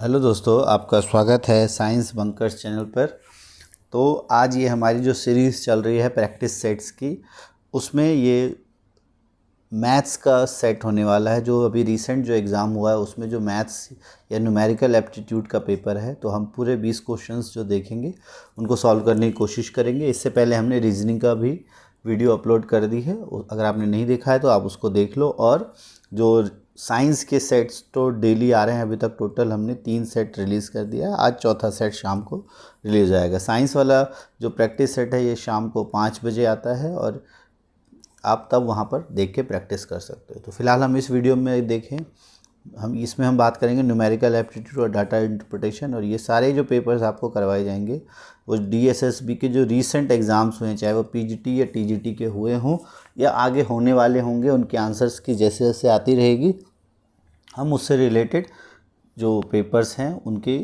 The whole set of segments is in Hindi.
हेलो दोस्तों, आपका स्वागत है साइंस बंकर्स चैनल पर। तो आज ये हमारी जो सीरीज़ चल रही है प्रैक्टिस सेट्स की, उसमें ये मैथ्स का सेट होने वाला है। जो अभी रिसेंट जो एग्ज़ाम हुआ है उसमें जो मैथ्स या न्यूमेरिकल एप्टीट्यूड का पेपर है, तो हम पूरे 20 क्वेश्चंस जो देखेंगे उनको सॉल्व करने की कोशिश करेंगे। इससे पहले हमने रीजनिंग का भी वीडियो अपलोड कर दी है, अगर आपने नहीं देखा है तो आप उसको देख लो। और जो साइंस के सेट्स तो डेली आ रहे हैं, अभी तक टोटल हमने 3 सेट रिलीज़ कर दिया है। आज चौथा सेट शाम को रिलीज़ आएगा। साइंस वाला जो प्रैक्टिस सेट है ये शाम को 5 बजे आता है और आप तब वहाँ पर देख के प्रैक्टिस कर सकते हो। तो फिलहाल हम इस वीडियो में देखें, हम बात करेंगे न्यूमेरिकल एप्टीट्यूड और डाटा इंटरप्रिटेशन। और ये सारे जो पेपर्स आपको करवाए जाएंगे वो डीएसएसबी के जो रीसेंट एग्ज़ाम्स हुए हैं, चाहे वो पीजीटी या टीजीटी के हुए हों या आगे होने वाले होंगे, उनके आंसर्स की जैसे जैसे आती रहेगी हम उससे रिलेटेड जो पेपर्स हैं उनके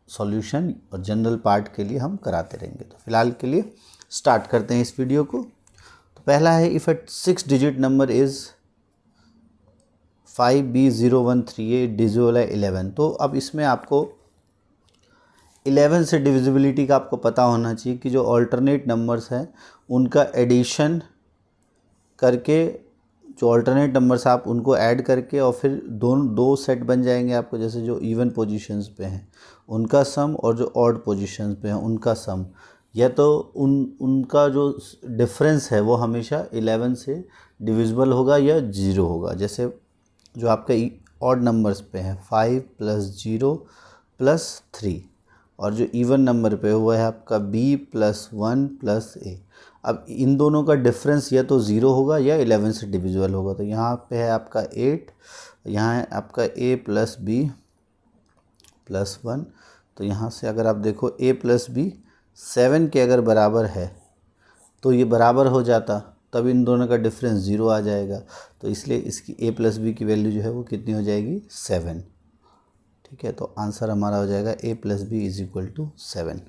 सॉल्यूशन और जनरल पार्ट के लिए हम कराते रहेंगे। तो फिलहाल के लिए स्टार्ट करते हैं इस वीडियो को। तो पहला है, if A 6 digit number is 5B0138 divisible by 11। तो अब इसमें आपको 11 से डिविजिबिलिटी का आपको पता होना चाहिए कि जो ऑल्टरनेट नंबर्स हैं उनका एडिशन करके, जो ऑल्टरनेट नंबर्स आप उनको ऐड करके और फिर दो सेट बन जाएंगे आपको। जैसे जो इवन पोजीशंस पे हैं उनका सम और जो ऑड पोजीशंस पे हैं उनका सम, या तो उनका जो डिफरेंस है वो हमेशा 11 से डिविजिबल होगा या 0 होगा। जैसे जो आपके ऑड नंबर्स पे हैं 5 + 0 + 3, और जो इवन नंबर पे वो है आपका b + 1 + a। अब इन दोनों का डिफरेंस या तो 0 होगा या 11 से डिविजिबल होगा। तो यहाँ पे है आपका 8, यहाँ है आपका a + b + 1। तो यहाँ से अगर आप देखो a + b 7 के अगर बराबर है तो ये बराबर हो जाता, तब इन दोनों का डिफरेंस 0 आ जाएगा। तो इसलिए इसकी a + b की वैल्यू जो है वो कितनी हो जाएगी, 7। ठीक है, तो आंसर हमारा हो जाएगा a + b = 7।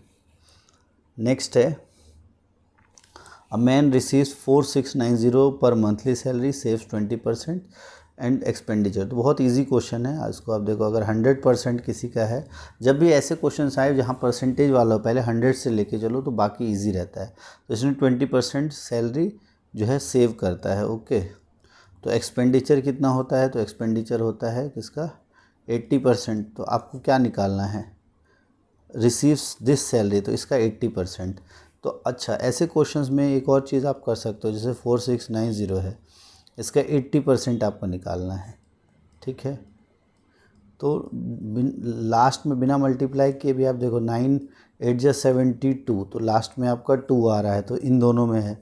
नेक्स्ट है, अ मैन रिसीव्स 4690 पर monthly salary, saves 20% and expenditure. तो बहुत इजी क्वेश्चन है। इसको आप देखो, अगर 100% किसी का है, जब भी ऐसे क्वेश्चन आए जहाँ परसेंटेज वाला हो पहले 100 से लेके चलो तो बाकी इजी रहता है। तो इसमें 20% सैलरी जो है सेव करता है। ओके, तो एक्सपेंडिचर कितना होता है, तो एक्सपेंडिचर होता है किसका, 80%। तो आपको क्या निकालना है, रिसीव्स दिस सैलरी, तो इसका 80%। तो अच्छा, ऐसे क्वेश्चंस में एक और चीज़ आप कर सकते हो, जैसे 4690 है, इसका 80% आपको निकालना है। ठीक है, तो लास्ट में बिना मल्टीप्लाई किए भी आप देखो, 9 8 × 72, तो लास्ट में आपका 2 आ रहा है, तो इन दोनों में है।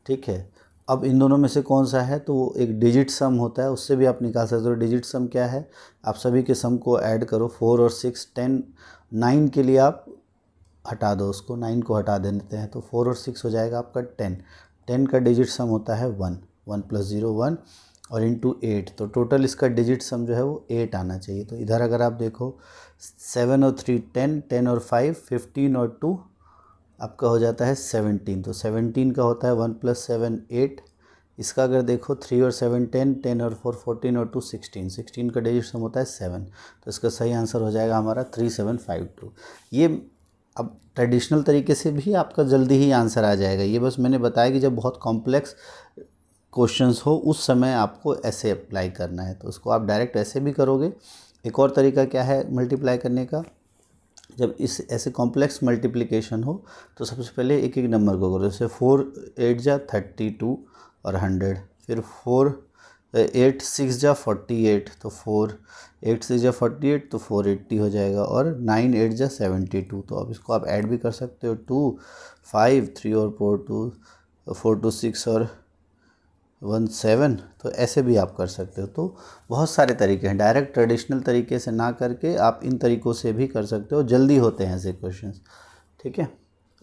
ठीक है, अब इन दोनों में से कौन सा है, तो वो एक डिजिट सम होता है, उससे भी आप निकाल सकते हो। डिजिट सम क्या है, आप सभी के सम को ऐड करो, 4 और 6 10, 9 के लिए आप हटा दो, उसको 9 को हटा देते हैं, तो 4 और 6 हो जाएगा आपका 10। 10 का डिजिट सम होता है 1, 1 + 0 1 और इंटू 8। तो टोटल इसका डिजिट सम जो है वो 8 आना चाहिए। तो इधर अगर आप देखो, 7 और 3 10, 10 और 5 15 और 2 आपका हो जाता है 17। तो 17 का होता है 1 + 7 8। इसका अगर देखो, 3 और 7 10, 10 और 4 14 और 2 16, 16 का डिजिट सम होता है 7। तो इसका सही आंसर हो जाएगा हमारा 3752। ये अब ट्रेडिशनल तरीके से भी आपका जल्दी ही आंसर आ जाएगा। ये बस मैंने बताया कि जब बहुत कॉम्प्लेक्स क्वेश्चंस हो उस समय आपको ऐसे अप्लाई करना है, तो उसको आप डायरेक्ट ऐसे भी करोगे। एक और तरीका क्या है मल्टीप्लाई करने का, जब इस ऐसे कॉम्प्लेक्स मल्टीप्लिकेशन हो तो सबसे पहले एक एक नंबर को करो। जैसे 4 8 × 32 और 100, फिर 4 8 6 × 48, तो 4 8 6 × 48, तो 480 हो जाएगा, और 9 8 × 72। तो अब इसको आप ऐड भी कर सकते हो, 2 5 3 और 4 2 4 2 6 और 1 7। तो ऐसे भी आप कर सकते हो। तो बहुत सारे तरीके हैं, डायरेक्ट ट्रेडिशनल तरीके से ना करके आप इन तरीक़ों से भी कर सकते हो, जल्दी होते हैं ऐसे क्वेश्चंस। ठीक है,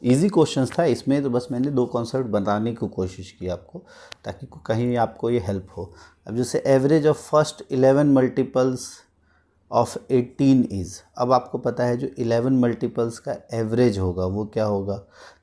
इजी क्वेश्चंस था इसमें, तो बस मैंने 2 कॉन्सेप्ट बताने की कोशिश की आपको, ताकि कहीं आपको ये हेल्प हो। अब जैसे average of first 11 multiples of 18 is, अब आपको पता है जो 11 मल्टीपल्स का एवरेज होगा वो क्या होगा।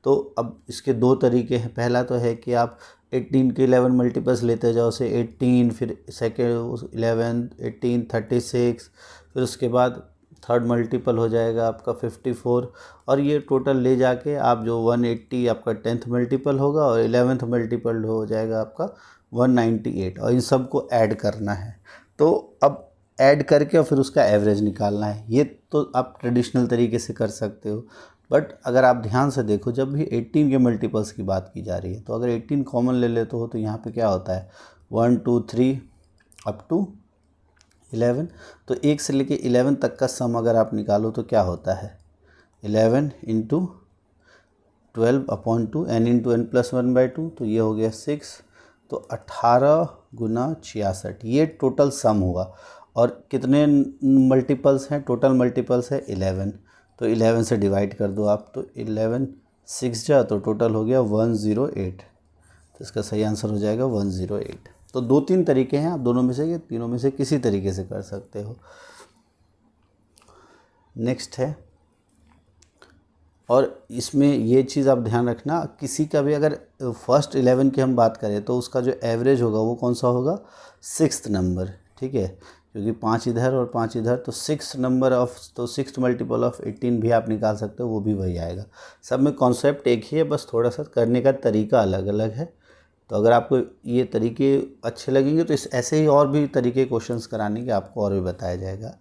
तो अब इसके 2 तरीके हैं। पहला तो है कि आप 18 के 11 मल्टीपल्स लेते जाओ, से 18, फिर सेकेंड 11 18 36, फिर उसके बाद थर्ड मल्टीपल हो जाएगा आपका 54, और ये टोटल ले जाके आप जो 180 आपका 10th मल्टीपल होगा और 11th मल्टीपल हो जाएगा आपका 198, और इन सब को ऐड करना है। तो अब ऐड करके और फिर उसका एवरेज निकालना है। ये तो आप ट्रेडिशनल तरीके से कर सकते हो, बट अगर आप ध्यान से देखो जब भी 18 के मल्टीपल्स की बात की जा रही है तो अगर 18 कॉमन ले लेते हो तो यहाँ पे क्या होता है 1 2 3 अप टू 11, तो 1 से लेके 11 तक का सम अगर आप निकालो तो क्या होता है 11 into 12/2 n into n plus 1/2, तो ये हो गया 6, तो 18 गुना 66, ये टोटल सम हुआ। और कितने मल्टीपल्स हैं, टोटल मल्टीपल्स है 11, तो 11 से डिवाइड कर दो आप, तो 11 6 जा तो टोटल हो गया 108, तो इसका सही आंसर हो जाएगा 108। तो 2-3 तरीके हैं, आप दोनों में से या तीनों में से किसी तरीके से कर सकते हो। नेक्स्ट है, और इसमें ये चीज़ आप ध्यान रखना, किसी का भी अगर फर्स्ट 11 की हम बात करें तो उसका जो एवरेज होगा वो कौन सा होगा 6th नंबर, ठीक है, क्योंकि 5 इधर और 5 इधर, तो 6 नंबर ऑफ, तो 6th मल्टीपल ऑफ 18 भी आप निकाल सकते हो, वो भी वही आएगा। सब में कॉन्सेप्ट एक ही है, बस थोड़ा सा करने का तरीका अलग अलग है। तो अगर आपको ये तरीके अच्छे लगेंगे तो इस ऐसे ही और भी तरीके क्वेश्चंस कराने के आपको और भी बताया जाएगा।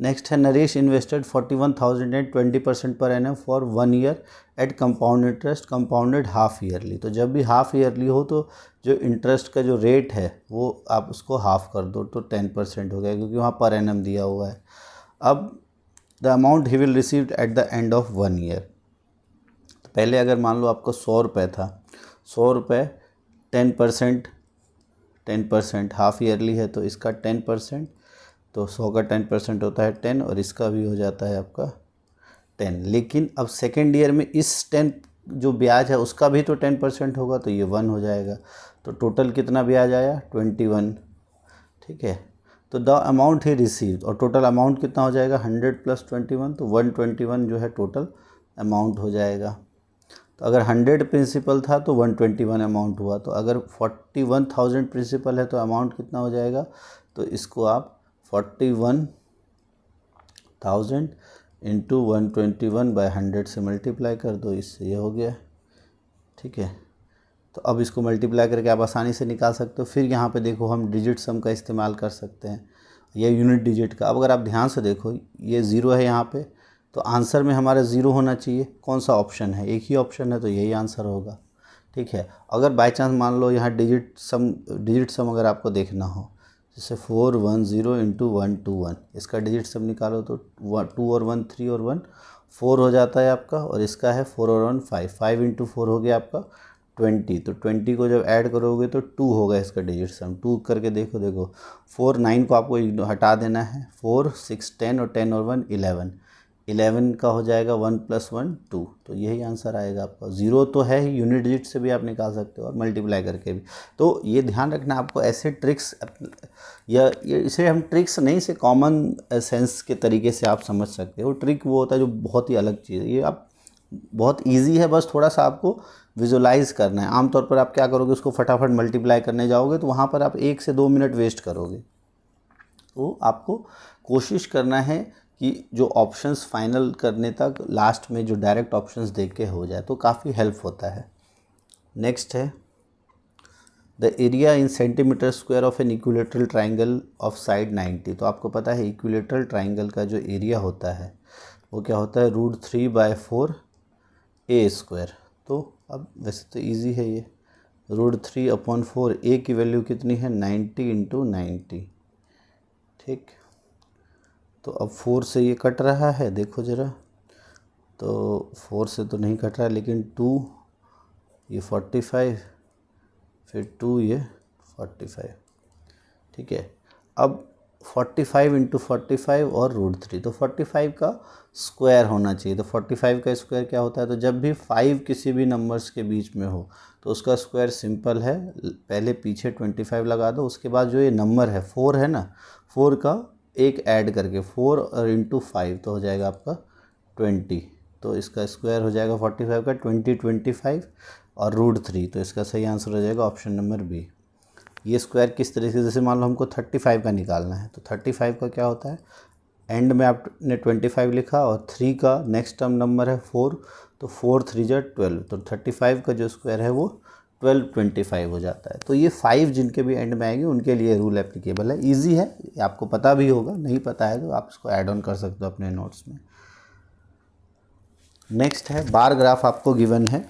नेक्स्ट है, Naresh invested 41,000 and 20% per annum for 1 year at compound interest compounded half yearly. तो जब भी हाफ ईयरली हो तो जो इंटरेस्ट का जो रेट है वो आप उसको हाफ कर दो, तो 10% हो गया, क्योंकि वहाँ पर एनम दिया हुआ है। अब the amount he will received at the end of 1 year. तो पहले अगर मान लो आपको 100 रुपये था, 100 रुपये 10% हाफ ईयरली है तो इसका 10%, तो 100 का 10% होता है 10, और इसका भी हो जाता है आपका 10। लेकिन अब सेकेंड ईयर में इस 10 जो ब्याज है उसका भी तो 10% होगा, तो ये 1 हो जाएगा, तो टोटल कितना ब्याज आया 21, ठीक है। तो द अमाउंट ही रिसीव्ड, और टोटल अमाउंट कितना हो जाएगा 100 + 21, तो 121 जो है टोटल अमाउंट हो जाएगा। तो अगर 100 प्रिंसिपल था तो 121 अमाउंट हुआ, तो अगर 41,000 प्रिंसिपल है तो अमाउंट कितना हो जाएगा, तो इसको आप 41,000 इंटू 121/100 से मल्टीप्लाई कर दो, इससे ये हो गया, ठीक है। तो अब इसको मल्टीप्लाई करके आप आसानी से निकाल सकते हो। फिर यहाँ पे देखो हम डिजिट सम का इस्तेमाल कर सकते हैं या यूनिट डिजिट का। अब अगर आप ध्यान से देखो ये 0 है यहाँ पे, तो आंसर में हमारा 0 होना चाहिए। कौन सा ऑप्शन है, एक ही ऑप्शन है, तो यही आंसर होगा, ठीक है। अगर बाय चांस मान लो यहाँ डिजिट सम अगर आपको देखना हो, जैसे 410 इंटू 121, इसका डिजिट सम निकालो तो 2 और 1 3 और 1 4 हो जाता है आपका, और इसका है 4 और 1 5, 5 इंटू 4 हो गया आपका 20। तो 20 को जब ऐड करोगे तो 2 होगा इसका डिजिट सम। 2 करके देखो 4 9 को आपको हटा देना है, 4 6 10 और 10 और 1 11 का हो जाएगा 1 + 1 2, तो यही आंसर आएगा आपका। 0 तो है ही, यूनिट डिजिट से भी आप निकाल सकते हो और मल्टीप्लाई करके भी। तो ये ध्यान रखना, आपको ऐसे ट्रिक्स या इसे हम ट्रिक्स नहीं, से कॉमन सेंस के तरीके से आप समझ सकते हो। ट्रिक वो होता है जो बहुत ही अलग चीज़ है, ये आप बहुत ईजी है, बस थोड़ा सा आपको विजुलाइज करना है। आमतौर पर आप क्या करोगे, उसको फटाफट मल्टीप्लाई करने जाओगे तो वहाँ पर आप 1 से 2 मिनट वेस्ट करोगे। तो आपको कोशिश करना है कि जो ऑप्शंस फाइनल करने तक लास्ट में जो डायरेक्ट ऑप्शंस देख के हो जाए, तो काफ़ी हेल्प होता है। नेक्स्ट है, the area in centimetre square of an equilateral triangle of side 90। तो आपको पता है इक्विलेटरल ट्राइंगल का जो एरिया होता है वो क्या होता है √3/4 a²। तो अब वैसे तो इजी है ये, √3/4 a की वैल्यू कितनी है 90 इंटू 90, ठीक। तो अब 4 से ये कट रहा है, देखो ज़रा, तो 4 से तो नहीं कट रहा है, लेकिन 2 ये 45, फिर 2 ये 45, ठीक है। अब 45 इंटू 45 और √3, तो 45 का स्क्वायर होना चाहिए। तो 45 का स्क्वायर क्या होता है, तो जब भी 5 किसी भी नंबर्स के बीच में हो तो उसका स्क्वायर सिंपल है, पहले पीछे 25 लगा दो, उसके बाद जो ये नंबर है 4 है ना, 4 का एक ऐड करके 4 और इंटू 5 तो हो जाएगा आपका 20। तो इसका स्क्वायर हो जाएगा 45 का 25 और √3, तो इसका सही आंसर हो जाएगा ऑप्शन नंबर बी। ये स्क्वायर किस तरीके से, जैसे मान लो हमको 35 का निकालना है, तो 35 का क्या होता है एंड में आपने 25 लिखा और 3 का नेक्स्ट टर्म नंबर है 4, तो 4 3 जा 12, तो 35 का जो स्क्वायर है वो 1225 हो जाता है। तो ये 5 जिनके भी एंड में आएंगे उनके लिए रूल एप्लीकेबल है। इजी है, ये आपको पता भी होगा, नहीं पता है तो आप इसको ऐड ऑन कर सकते हो अपने नोट्स में। नेक्स्ट है बार ग्राफ आपको गिवन है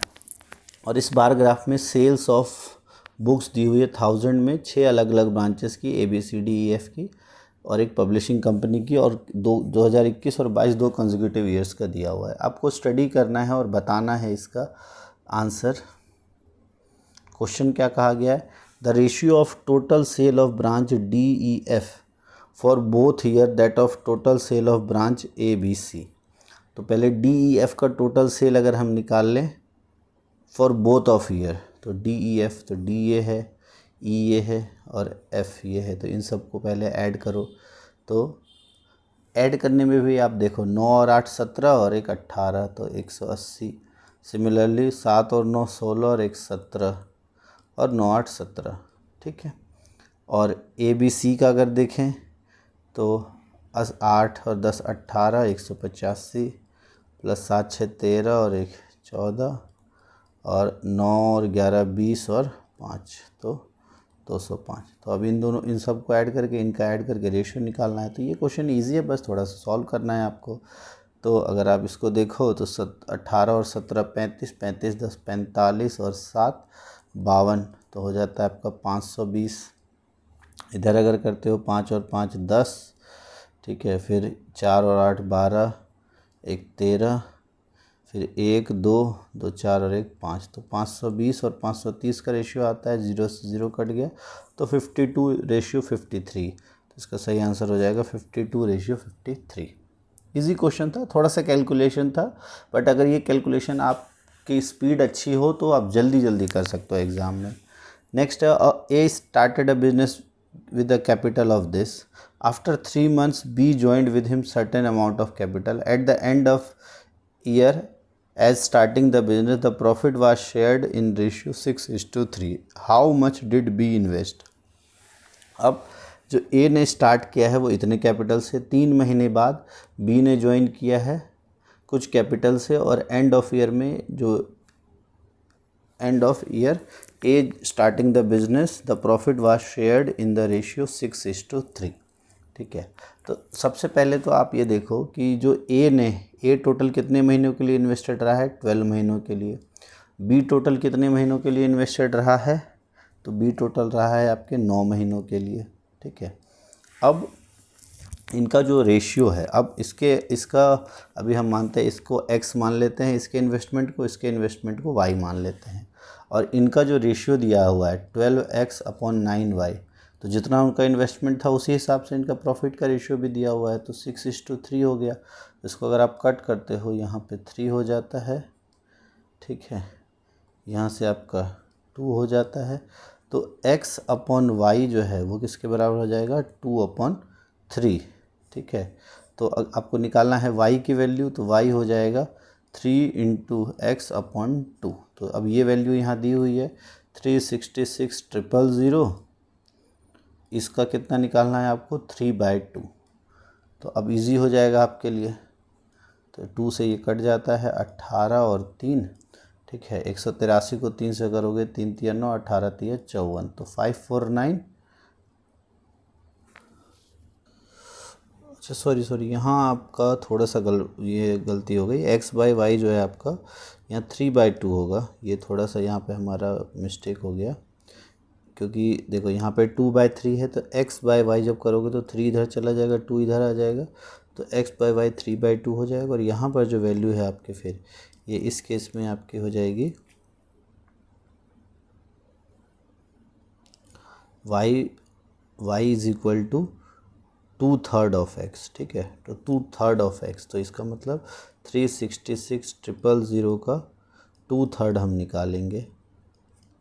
और इस बार ग्राफ में सेल्स ऑफ बुक्स दी हुई है 1000 में 6 अलग अलग ब्रांचेस की ABCDEF की और एक पब्लिशिंग कंपनी की, और 2021 और 22 2 कंसेक्यूटिव ईयर्स का दिया हुआ है। आपको स्टडी करना है और बताना है इसका आंसर। क्वेश्चन क्या कहा गया है, the ratio of total sale of branch DEF for both year that of total sale of branch ABC। तो पहले DEF का टोटल सेल अगर हम निकाल लें फॉर बोथ ऑफ ईयर, तो DEF तो D ये है, E ये है और F ये है, तो इन सबको पहले ऐड करो। तो ऐड करने में भी आप देखो 9 और 8 17 और एक 18, तो 180। सिमिलरली 7 और 9 16 और एक 17 और 9 8 17, ठीक है। और ABC का अगर देखें तो 8 और 10 18 185 प्लस 7 6 13 और एक 14 और 9 और 11 20 और 5 तो 205। तो अब इन सबको ऐड करके इनका ऐड करके रेशियो निकालना है। तो ये क्वेश्चन इजी है, बस थोड़ा सा सॉल्व करना है आपको। तो अगर आप इसको देखो तो 18 और 17 35, 35 10 45 और 7 52, तो हो जाता है आपका 520। इधर अगर करते हो 5 और 5 10, ठीक है, फिर 4 और 8 12, एक 13, फिर 1 2 2 4 और एक 5, तो 520 और 530 का रेशियो आता है, 0 से 0 कट गया तो 52 रेशियो 53। तो इसका सही आंसर हो जाएगा 52 रेशियो 53। इजी क्वेश्चन था, थोड़ा सा कैलकुलेशन था, बट अगर ये कैलकुलेशन आपकी स्पीड अच्छी हो तो आप जल्दी जल्दी कर सकते हो एग्ज़ाम में। नेक्स्ट है A started a business with the capital of this. After 3 months B joined with him certain amount of capital. At the end of year as starting the business the profit was shared in ratio 6:3. How much did B invest? अब जो A ने स्टार्ट किया है वो इतने कैपिटल से, 3 महीने बाद B ने ज्वाइन किया है कुछ कैपिटल से, और एंड ऑफ ईयर में जो end of year A starting the business the profit was shared in the ratio 6:3, ठीक है। तो सबसे पहले तो आप ये देखो कि जो A टोटल कितने महीनों के लिए इन्वेस्टेड रहा है, 12 महीनों के लिए। B टोटल कितने महीनों के लिए इन्वेस्टेड रहा है, तो B टोटल रहा है आपके 9 महीनों के लिए, ठीक है। अब इनका जो रेशियो है, अब इसका अभी हम मानते हैं इसको X मान लेते हैं, इसके इन्वेस्टमेंट को Y मान लेते हैं, और इनका जो रेशियो दिया हुआ है 12x/9y, तो जितना उनका इन्वेस्टमेंट था उसी हिसाब से इनका प्रॉफिट का रेशियो भी दिया हुआ है, तो 6:3 हो गया। इसको अगर आप कट करते हो यहाँ पे 3 हो जाता है, ठीक है, यहाँ से आपका 2 हो जाता है, तो x/y जो है वो किसके बराबर हो जाएगा, 2/3, ठीक है। तो आपको निकालना है y की वैल्यू, तो y हो जाएगा 3 × x/2। तो अब ये वैल्यू यहाँ दी हुई है 366,000, इसका कितना निकालना है आपको 3/2। तो अब इजी हो जाएगा आपके लिए, तो 2 से ये कट जाता है 18 और 3, ठीक है। 183 को 3 से करोगे 3 3 9, 18 3 54, तो 549। अच्छा सॉरी यहाँ आपका थोड़ा सा ये गलती हो गई, x/y जो है आपका यहाँ 3/2 होगा, ये थोड़ा सा यहाँ पे हमारा मिस्टेक हो गया, क्योंकि देखो यहाँ पे 2/3 है, तो x/y जब करोगे तो 3 इधर चला जाएगा, 2 इधर आ जाएगा, तो x/y 3/2 हो जाएगा। और यहाँ पर जो वैल्यू है आपके, फिर ये इस केस में आपकी हो जाएगी y is equal to 2/3 of x, ठीक है। तो 2/3 ऑफ x, तो इसका मतलब 366,000 का 2/3 हम निकालेंगे।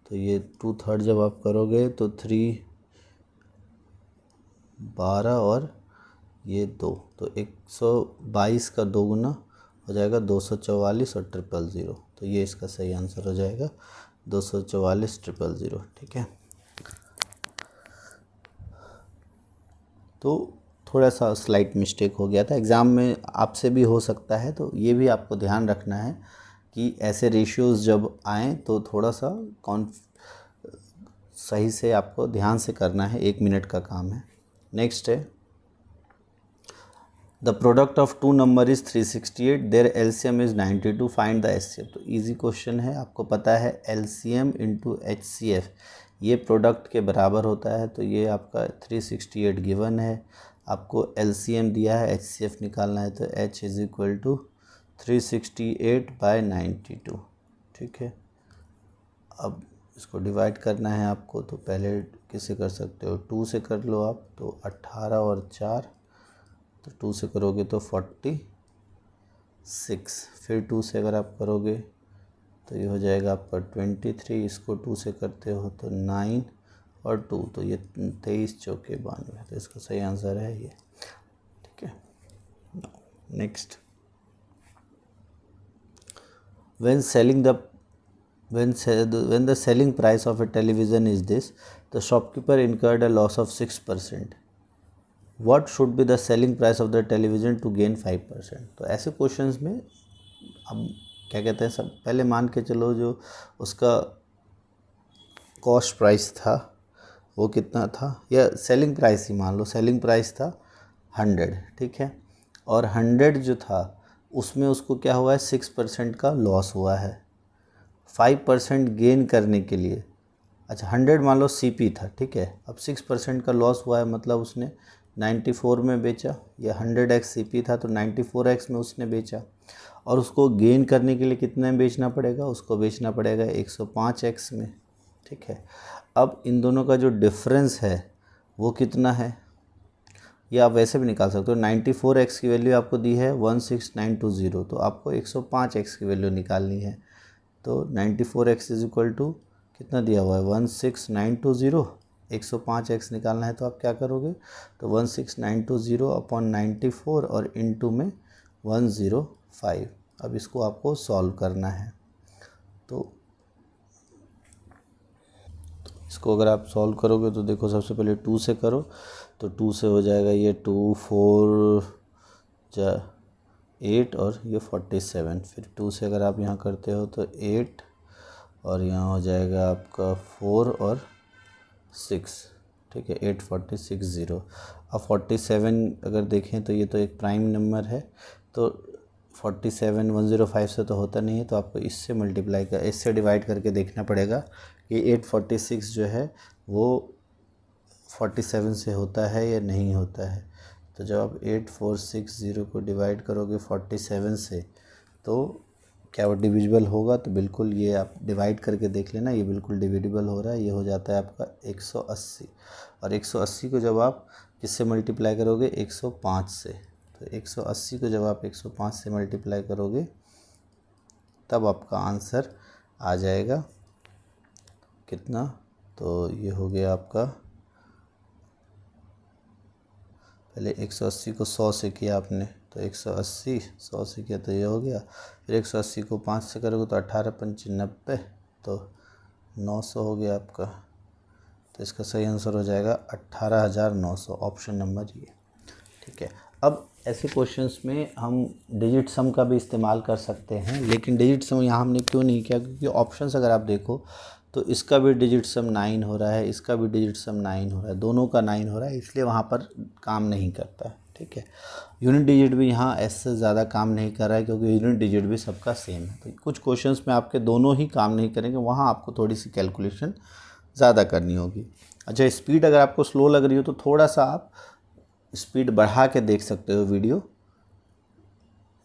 तो ये 2/3 जब आप करोगे तो 3 12 और ये 2, तो 122 का 2 गुना हो जाएगा 244 और 000। तो ये इसका सही आंसर हो जाएगा 244 000, ठीक है। तो थोड़ा सा स्लाइट मिस्टेक हो गया था, एग्ज़ाम में आपसे भी हो सकता है, तो ये भी आपको ध्यान रखना है कि ऐसे रेशियोज़ जब आएँ तो थोड़ा सा सही से आपको ध्यान से करना है, 1 मिनट का काम है। नेक्स्ट है the product of two number is 368, their L C M is 92, find the H C F. तो इजी क्वेश्चन है, आपको पता है एलसीएम इंटू एचसीएफ ये प्रोडक्ट के बराबर होता है, तो ये आपका 368 गिवन है, आपको एलसीएम दिया है, एचसीएफ निकालना है, तो h इज़ इक्वल टू 368/92। ठीक है, अब इसको डिवाइड करना है आपको, तो पहले किससे कर सकते हो, 2 से कर लो आप, तो 18 और 4, तो 2 से करोगे तो 46, फिर 2 से अगर आप करोगे तो ये हो जाएगा आपका 23, इसको 2 से करते हो तो 9 और 2, तो ये 23 चौके 92, तो इसका सही आंसर है ये। ठीक है, next, when the selling price of a television is this, the shopkeeper incurred a loss of 6%. What should be the selling price of the television to gain 5%? तो ऐसे क्वेश्चंस में अब क्या कहते हैं, सब पहले मान के चलो जो उसका कॉस्ट प्राइस था वो कितना था, या सेलिंग प्राइस ही मान लो, सेलिंग प्राइस था 100, ठीक है, और 100 जो था उसमें उसको क्या हुआ है, 6% का लॉस हुआ है। 5% गेन करने के लिए, अच्छा 100 मान लो सीपी था, ठीक है, अब 6% का लॉस हुआ है, मतलब उसने 94 में बेचा, या 100x सीपी था तो 94x में उसने बेचा, और उसको गेन करने के लिए कितने में बेचना पड़ेगा, उसको बेचना पड़ेगा 105x में। ठीक है, अब इन दोनों का जो डिफरेंस है वो कितना है, ये आप वैसे भी निकाल सकते हो। 94x की वैल्यू आपको दी है 16920, तो आपको 105x की वैल्यू निकालनी है, तो 94x इज इक्वल टू कितना दिया हुआ है 16920, 105x निकालना है, तो आप क्या करोगे, तो 16920 अपॉन 94 और इनटू में 105। अब इसको आपको सॉल्व करना है, तो इसको अगर आप सॉल्व करोगे तो देखो सबसे पहले 2 से करो, तो 2 से हो जाएगा ये 2 4 8 और ये 47, फिर 2 से अगर आप यहाँ करते हो तो 8 और यहाँ हो जाएगा आपका 4 और 6, ठीक है, 846 अब 47 अगर देखें तो ये तो एक प्राइम नंबर है, तो 47 105 से तो होता नहीं है, तो आपको इससे मल्टीप्लाई कर, इससे डिवाइड करके देखना पड़ेगा कि 846 जो है वो 47 से होता है या नहीं होता है। तो जब आप 8460 को डिवाइड करोगे 47 से, तो क्या वो डिविजिबल होगा, तो बिल्कुल ये आप डिवाइड करके देख लेना, ये बिल्कुल डिविजिबल हो रहा है, ये हो जाता है आपका 180, और 180 को जब आप किससे मल्टीप्लाई करोगे 105 से, तो 180 को जब आप 105 से मल्टीप्लाई करोगे तब आपका आंसर आ जाएगा कितना, तो ये हो गया आपका, पहले 180 को 100 से किया आपने, तो 180 100 से किया तो ये हो गया, फिर 180 को 5 से करोगे तो 18 पंच 90, तो 900 हो गया आपका, तो इसका सही आंसर हो जाएगा 18,900, ऑप्शन नंबर ये। ठीक है, अब ऐसे क्वेश्चंस में हम डिजिट सम का भी इस्तेमाल कर सकते हैं, लेकिन डिजिट सम यहाँ हमने क्यों नहीं किया, क्योंकि ऑप्शंस अगर आप देखो तो इसका भी डिजिट सम 9 हो रहा है, इसका भी डिजिट सम 9 हो रहा है, दोनों का 9 हो रहा है, इसलिए वहाँ पर काम नहीं करता है। ठीक है, यूनिट डिजिट भी यहाँ ऐसे ज़्यादा काम नहीं कर रहा है, क्योंकि यूनिट डिजिट भी सबका सेम है, तो कुछ क्वेश्चंस में आपके दोनों ही काम नहीं करेंगे, वहाँ आपको थोड़ी सी कैलकुलेशन ज़्यादा करनी होगी। अच्छा, स्पीड अगर आपको स्लो लग रही हो तो थोड़ा सा आप स्पीड बढ़ा के देख सकते हो वीडियो,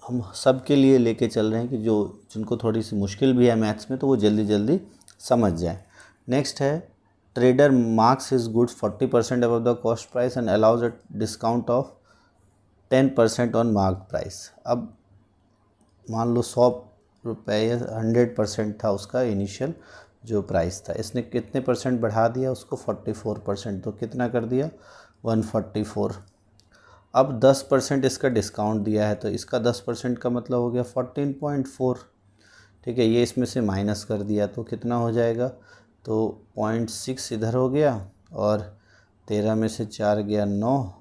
हम सब के लिए लेके चल रहे हैं कि जिनको थोड़ी सी मुश्किल भी है मैथ्स में, तो वो जल्दी जल्दी समझ जाए। नेक्स्ट है, trader marks his goods 40% above the cost price and allows a discount of 10% on mark price. अब मान लो 100 रुपये 100% था उसका इनिशियल जो प्राइस था, इसने कितने परसेंट बढ़ा दिया उसको 44%, तो कितना कर दिया 144। अब 10% इसका डिस्काउंट दिया है, तो इसका 10% का मतलब हो गया 14.4। ठीक है, ये इसमें से माइनस कर दिया तो कितना हो जाएगा, तो 0.6 इधर हो गया, और 13 में से 4 गया 9,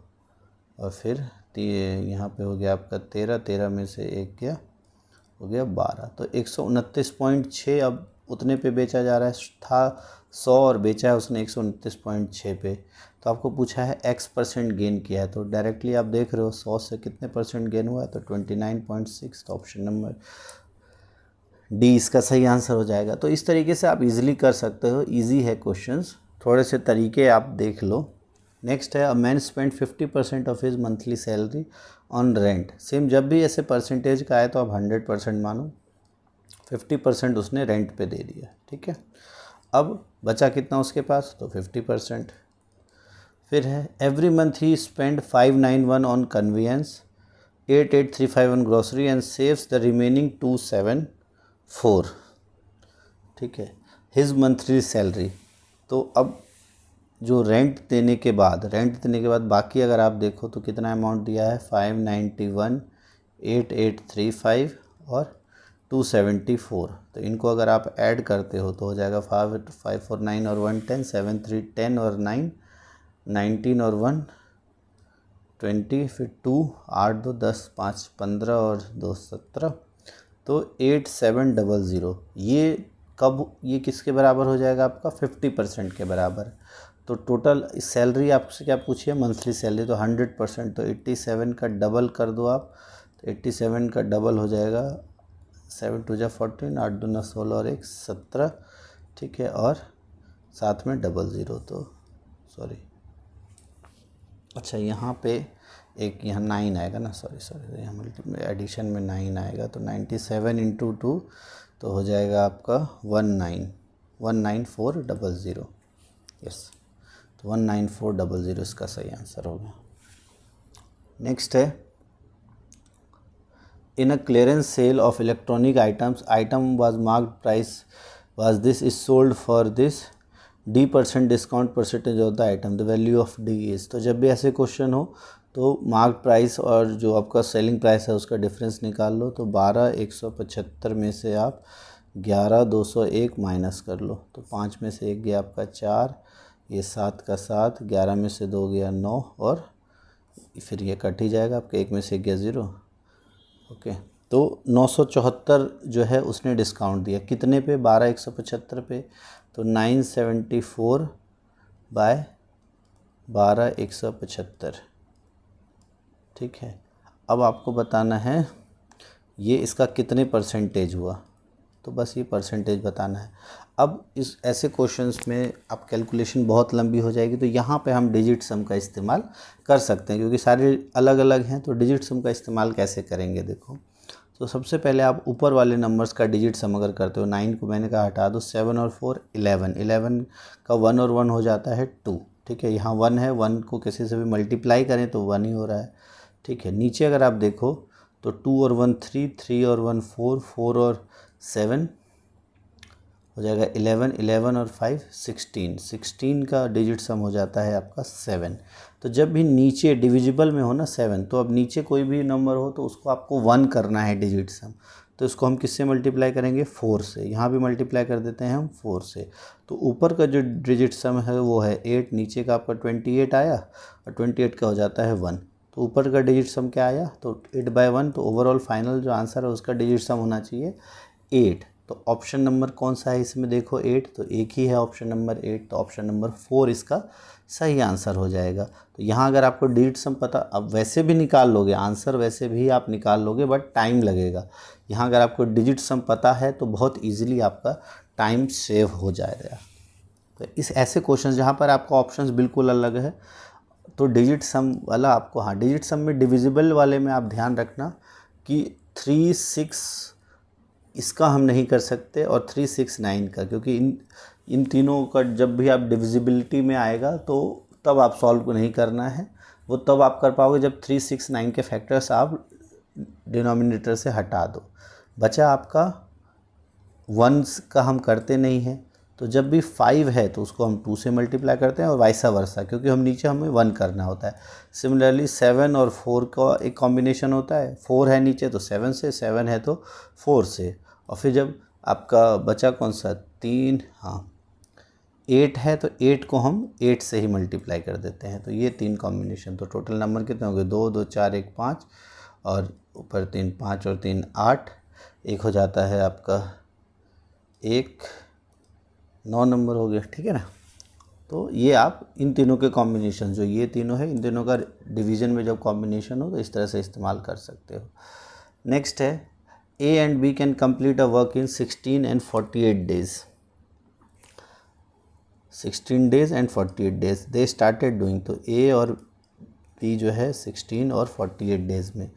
और फिर यहाँ पे हो गया आपका 13, 13 में से 1 गया, हो गया 12। तो 129.6 अब उतने पे बेचा जा रहा है, था 100 और बेचा है उसने 129.6 पे। तो आपको पूछा है x% गेन किया है, तो डायरेक्टली आप देख रहे हो 100 से कितने % गेन हुआ है, तो 29.6। तो ऑप्शन नंबर डी इसका सही आंसर हो जाएगा। तो इस तरीके से आप इजीली कर सकते हो, इजी है क्वेश्चंस, थोड़े से तरीके आप देख लो। नेक्स्ट है, a man spend 50% of his monthly salary on rent. Same जब भी ऐसे परसेंटेज का आए तो आप 100% मानो, 50% उसने रेंट पे दे दिया, ठीक है। अब बचा कितना उसके पास, तो 50%। फिर है, every month he spend 591 on convenience, 8335 on grocery and saves the remaining 274, ठीक है, हिज मंथली सैलरी। तो अब जो रेंट देने के बाद बाकी अगर आप देखो तो कितना अमाउंट दिया है, 591, 8835 और 274। तो इनको अगर आप ऐड करते हो तो हो जाएगा 549 और 110, 7 3 10 और 9 19 और 1 20, फिर 2 8 2 10 5 15 और 2 17, तो 8700। ये कब, ये किसके बराबर हो जाएगा आपका, 50% के बराबर। तो टोटल सैलरी आपसे क्या पूछिए, मंथली सैलरी, तो 100%, तो 87 का डबल कर दो आप, तो 87 का डबल हो जाएगा 7 2 जा 14, 8 2 16 और 1 17, ठीक है, और साथ में 00। तो सॉरी, अच्छा यहाँ पे एक यहाँ 9 आएगा ना, सॉरी यहाँ एडिशन में 9 आएगा, तो 97 × 2 तो हो जाएगा आपका 19400। यस, तो 19400 इसका सही आंसर होगा। नेक्स्ट है, in a clearance sale of electronic items, item was marked price was this is sold for this D% discount percentage of the item, the value of D is. तो जब भी ऐसे क्वेश्चन हो तो मार्क प्राइस और जो आपका सेलिंग प्राइस है उसका डिफरेंस निकाल लो। तो 12,175 में से आप 11,201 माइनस कर लो, तो 5 में से 1 गया आपका 4, ये 7 का 7, 11 में से 2 गया 9, और फिर ये कट ही जाएगा आपका, 1 में से 1 गया 0। ओके, तो 974 जो है उसने डिस्काउंट दिया, कितने पे, 12,175 पे, तो 974 बाय 12,175, ठीक है। अब आपको बताना है ये इसका कितने % हुआ, तो बस ये परसेंटेज बताना है। अब इस ऐसे क्वेश्चंस में आप कैलकुलेशन बहुत लंबी हो जाएगी, तो यहाँ पे हम डिजिट सम का इस्तेमाल कर सकते हैं, क्योंकि सारे अलग अलग हैं। तो डिजिट सम का इस्तेमाल कैसे करेंगे, देखो, तो सबसे पहले आप ऊपर वाले नंबर्स का डिजिट सम अगर करते हो, 9 को मैंने कहा हटा दो, 7 और 4 11, 11 का 1 और 1 हो जाता है 2, ठीक है। यहाँ 1 है, 1 को किसी से भी मल्टीप्लाई करें तो 1 ही हो रहा है, ठीक है। नीचे अगर आप देखो तो 2 और 1 3, 3 और 1 4, 4 और 7 हो जाएगा 11, 11 और 5 16, 16 का डिजिट सम हो जाता है आपका 7। तो जब भी नीचे डिविजिबल में हो ना 7, तो अब नीचे कोई भी नंबर हो तो उसको आपको 1 करना है डिजिट सम, तो इसको हम किससे मल्टीप्लाई करेंगे, 4 से। यहाँ भी मल्टीप्लाई कर देते हैं हम 4 से। तो ऊपर का जो डिजिट सम है वो है 8, नीचे का आपका 28 आया, और 28 का हो जाता है 1। तो ऊपर का डिजिट सम क्या आया, तो 8/1। तो ओवरऑल फाइनल जो आंसर है उसका डिजिट सम होना चाहिए 8। तो ऑप्शन नंबर कौन सा है इसमें, देखो 8, तो एक ही है ऑप्शन नंबर 8, तो ऑप्शन नंबर 4 इसका सही आंसर हो जाएगा। तो यहाँ अगर आपको डिजिट सम पता, अब वैसे भी निकाल लोगे आंसर, वैसे भी आप निकाल लोगे, बट टाइम लगेगा। यहाँ अगर आपको डिजिट सम पता है तो बहुत ईजिली आपका टाइम सेव हो जाएगा। तो इस ऐसे क्वेश्चन जहाँ पर आपका ऑप्शंस बिल्कुल अलग है, तो डिजिट सम वाला आपको, हाँ, डिजिट सम में डिविजिबल वाले में आप ध्यान रखना कि 3 6 इसका हम नहीं कर सकते, और 3 6 9 का, क्योंकि इन तीनों का जब भी आप डिविजिबिलिटी में आएगा तो तब आप सॉल्व को नहीं करना है, वो तब आप कर पाओगे जब 3 6 9 के फैक्टर्स आप डिनोमिनेटर से हटा दो। बचा आपका 1 का हम करते नहीं हैं, तो जब भी 5 है तो उसको हम 2 से मल्टीप्लाई करते हैं, और वाइसा वर्सा, क्योंकि हम नीचे हमें 1 करना होता है। सिमिलरली 7 और 4 का एक कॉम्बिनेशन होता है, 4 है नीचे तो 7 से, 7 है तो 4 से, और फिर जब आपका बचा कौन सा 3, हाँ 8 है तो 8 को हम 8 से ही मल्टीप्लाई कर देते हैं। तो ये 3 कॉम्बिनेशन, तो टोटल नंबर कितने हो गए, 2 2 4 1 5 और ऊपर 3 5 और 3 8, एक हो जाता है आपका 1, 9 नंबर हो गया, ठीक है ना। तो ये आप इन तीनों के कॉम्बिनेशन, जो ये तीनों है, इन तीनों का डिवीज़न में जब कॉम्बिनेशन हो तो इस तरह से इस्तेमाल कर सकते हो। नेक्स्ट है A and B can complete a work in 16 and 48 days. 16 days and 48 days they started doing. तो ए और बी जो है 16 और 48 डेज़ में,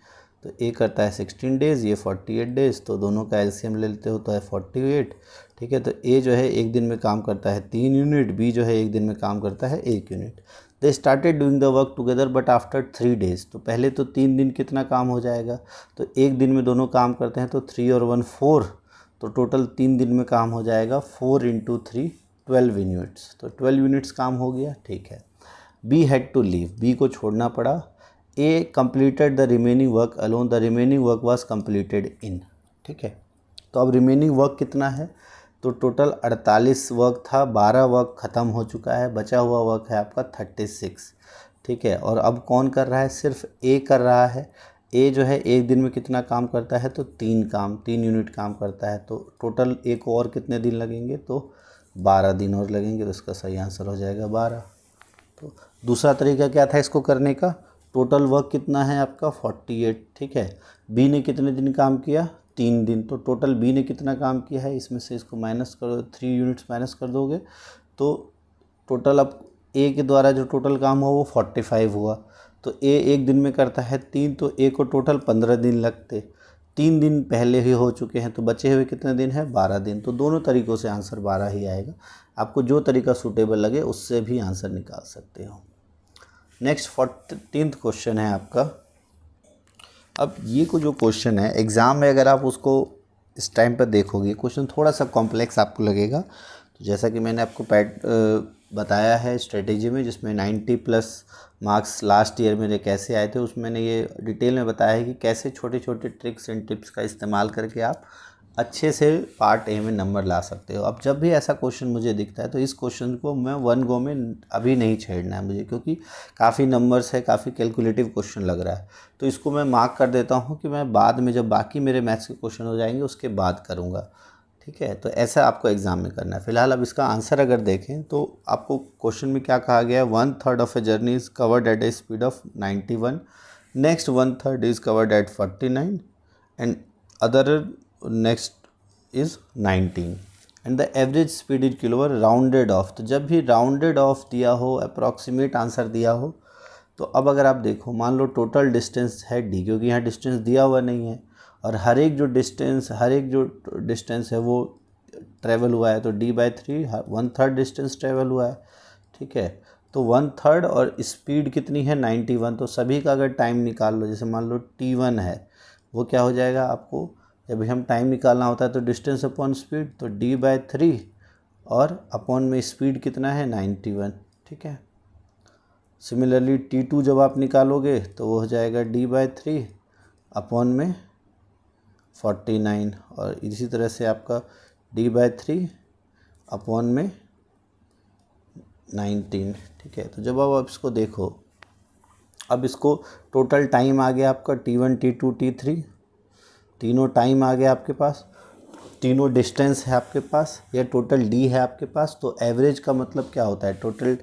तो ए करता है 16 डेज़, ये 48 डेज़, तो दोनों का एलसीएम ले लेते हो तो है 48, ठीक है। तो ए जो है एक दिन में काम करता है 3 यूनिट, बी जो है एक दिन में काम करता है 1 unit. They started doing the work together but after 3 days. तो पहले तो 3 दिन कितना काम हो जाएगा, तो एक दिन में दोनों काम करते हैं तो 3 और 1 4, तो टोटल 3 दिन में काम हो जाएगा 4 × 3 12 यूनिट्स, तो 12 यूनिट्स काम हो गया, ठीक है। B had to leave, B को छोड़ना पड़ा। A completed the remaining work alone, the remaining work was completed in, ठीक है। तो अब रिमेनिंग वर्क कितना है, तो टोटल 48 वर्क था, 12 वर्क ख़त्म हो चुका है, बचा हुआ वर्क है आपका 36, ठीक है। और अब कौन कर रहा है, सिर्फ ए कर रहा है। ए जो है एक दिन में कितना काम करता है, तो 3 यूनिट काम करता है, तो टोटल ए को और कितने दिन लगेंगे, तो 12 दिन और लगेंगे, तो इसका सही आंसर हो जाएगा 12। तो दूसरा तरीका क्या था इसको करने का, टोटल वर्क कितना है आपका 48, ठीक है। बी ने कितने दिन काम किया, 3 दिन, तो टोटल बी ने कितना काम किया है, इसमें से इसको माइनस करो, 3 यूनिट्स माइनस कर दोगे तो टोटल अब ए के द्वारा जो टोटल काम हुआ वो 45 हुआ। तो ए एक दिन में करता है 3, तो ए को टोटल 15 दिन लगते, 3 दिन पहले ही हो चुके हैं, तो बचे हुए कितने दिन है, 12 दिन। तो दोनों तरीक़ों से आंसर 12 ही आएगा, आपको जो तरीका सूटेबल लगे उससे भी आंसर निकाल सकते हो। नेक्स्ट 14th क्वेश्चन है आपका। अब ये को जो क्वेश्चन है एग्ज़ाम में अगर आप उसको इस टाइम पर देखोगे, क्वेश्चन थोड़ा सा कॉम्प्लेक्स आपको लगेगा। तो जैसा कि मैंने आपको बताया है स्ट्रेटेजी में, जिसमें 90+ मार्क्स लास्ट ईयर मेरे कैसे आए थे, उसमें मैंने ये डिटेल में बताया है कि कैसे छोटे छोटे ट्रिक्स एंड टिप्स का इस्तेमाल करके आप अच्छे से पार्ट ए में नंबर ला सकते हो। अब जब भी ऐसा क्वेश्चन मुझे दिखता है तो इस क्वेश्चन को मैं वन गो में अभी नहीं छेड़ना है मुझे, क्योंकि काफ़ी नंबर्स है, काफ़ी कैलकुलेटिव क्वेश्चन लग रहा है। तो इसको मैं मार्क कर देता हूँ कि मैं बाद में जब बाकी मेरे मैथ्स के क्वेश्चन हो जाएंगे उसके बाद करूँगा, ठीक है। तो ऐसा आपको एग्ज़ाम में करना है। फिलहाल अब इसका आंसर अगर देखें तो आपको क्वेश्चन में क्या कहा गया है, 1/3 of a journey is covered at a speed of 91, next 1/3 is covered at 49 and other next is 19 and the average speed is kilometre rounded off. तो जब भी राउंडेड ऑफ दिया हो, अप्रॉक्सीमेट आंसर दिया हो, तो अब अगर आप देखो, मान लो टोटल डिस्टेंस है d, क्योंकि यहाँ डिस्टेंस दिया हुआ नहीं है, और हर एक जो डिस्टेंस है वो ट्रैवल हुआ है, तो d/3 1/3 डिस्टेंस ट्रैवल हुआ है, ठीक है। तो 1/3 और स्पीड कितनी है 91, तो सभी का अगर टाइम निकाल लो, जैसे मान लो t1 है, वो क्या हो जाएगा, आपको जब भी हम टाइम निकालना होता है तो डिस्टेंस अपॉन स्पीड, तो d/3 और अपॉन में स्पीड कितना है 91, ठीक है। सिमिलरली t2 जब आप निकालोगे तो वो हो जाएगा d/3 अपॉन में 49, और इसी तरह से आपका d/3 अपॉन में 19, ठीक है। तो जब आप इसको देखो, अब इसको टोटल टाइम आ गया आपका t1 t2 t3, तीनों टाइम आ गया आपके पास, तीनों डिस्टेंस है आपके पास, या टोटल d है आपके पास। तो एवरेज का मतलब क्या होता है, टोटल